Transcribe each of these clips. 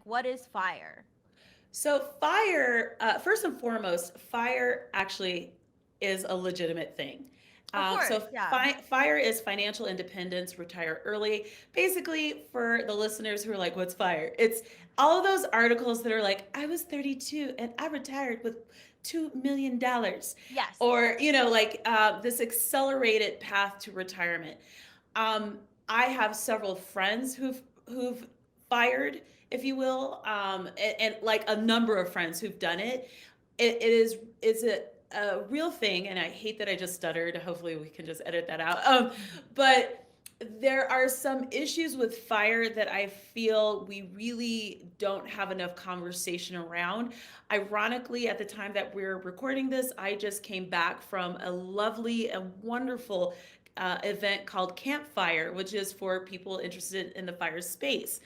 What is fire? So fire, first and foremost, fire actually is a legitimate thing. Of course, So yeah. fire is financial independence, retire early. Basically, for the listeners who are like, "What's fire?" It's all of those articles that are like, "I was 32 and I retired with $2 million," Yes. or like this accelerated path to retirement. Um, I have several friends who've fired, if you will, and like a number of friends who've done it. It is a real thing, and I hate that I just stuttered. Hopefully, we can just edit that out. But there are some issues with fire that I feel we really don't have enough conversation around. Ironically, at the time that we're recording this, I just came back from a lovely and wonderful event called Campfire, which is for people interested in the fire space.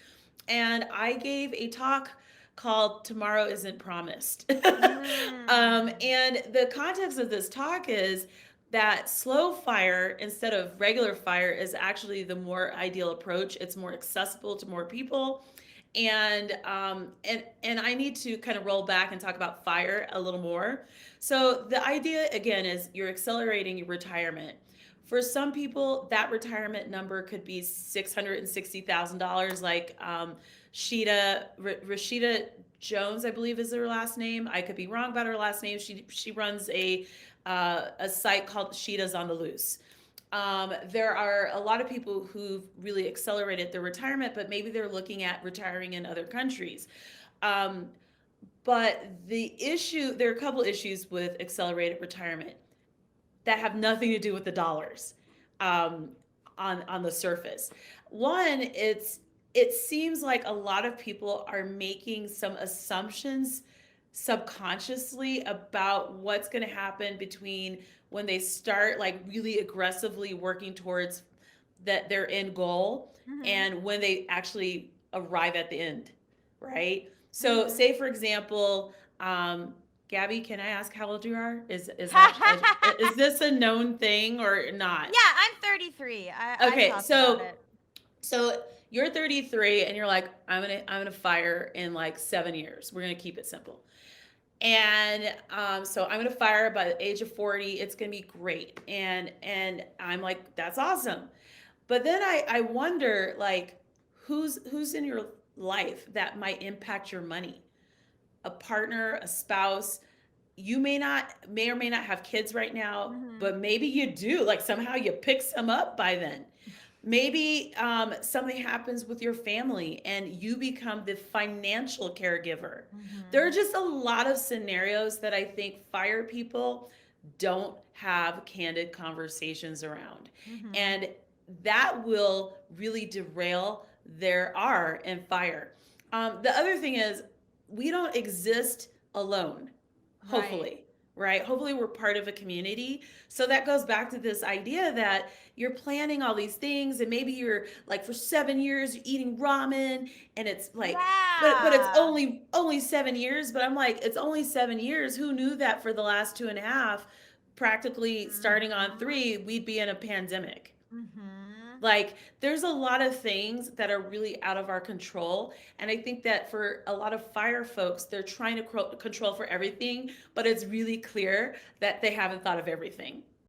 And I gave a talk called Tomorrow Isn't Promised. Mm. And the context of this talk is that slow fire instead of regular fire is actually the more ideal approach. It's more accessible to more people. And I need to kind of roll back and talk about fire a little more. So the idea again is you're accelerating your retirement. For some people, that retirement number could be $660,000, like Rashida Jones, I believe is her last name. I could be wrong about her last name. She runs a site called Sheeta's on the Loose. There are a lot of people who've really accelerated their retirement, but maybe they're looking at retiring in other countries. Um, but there are a couple issues with accelerated retirement that have nothing to do with the dollars um, on the surface. One, it seems like a lot of people are making some assumptions subconsciously about what's going to happen between when they start like really aggressively working towards their end goal Mhm. and when they actually arrive at the end, right? So Mhm. say for example, Gabby, can I ask how old you are? Is this a known thing or not? Yeah, I'm 33. I've Okay, talked about so it. so you're 33 and you're like, I'm gonna fire in like 7 years. We're gonna keep it simple. And so I'm gonna fire by the age of 40. It's gonna be great. And I'm like, that's awesome. But then I wonder like who's in your life that might impact your money? A partner, a spouse. You may or may not have kids right now, Mhm. but maybe you do. Like somehow you pick some up by then. Maybe something happens with your family and you become the financial caregiver. There are Mhm. just a lot of scenarios that I think fire people don't have candid conversations around. Mhm. And that will really derail their R and fire. The other thing is, we don't exist alone, Right. hopefully, right? Hopefully, we're part of a community. So that goes back to this idea that you're planning all these things, and maybe you're like for 7 years you're eating ramen, and it's like, but it's Yeah. only 7 years. But I'm like, it's only 7 years. Who knew that for the last 2.5, practically starting on Mhm. 3, we'd be in a pandemic? Mhm. Like, there's a lot of things that are really out of our control. And I think that for a lot of fire folks, they're trying to control for everything, but it's really clear that they haven't thought of everything.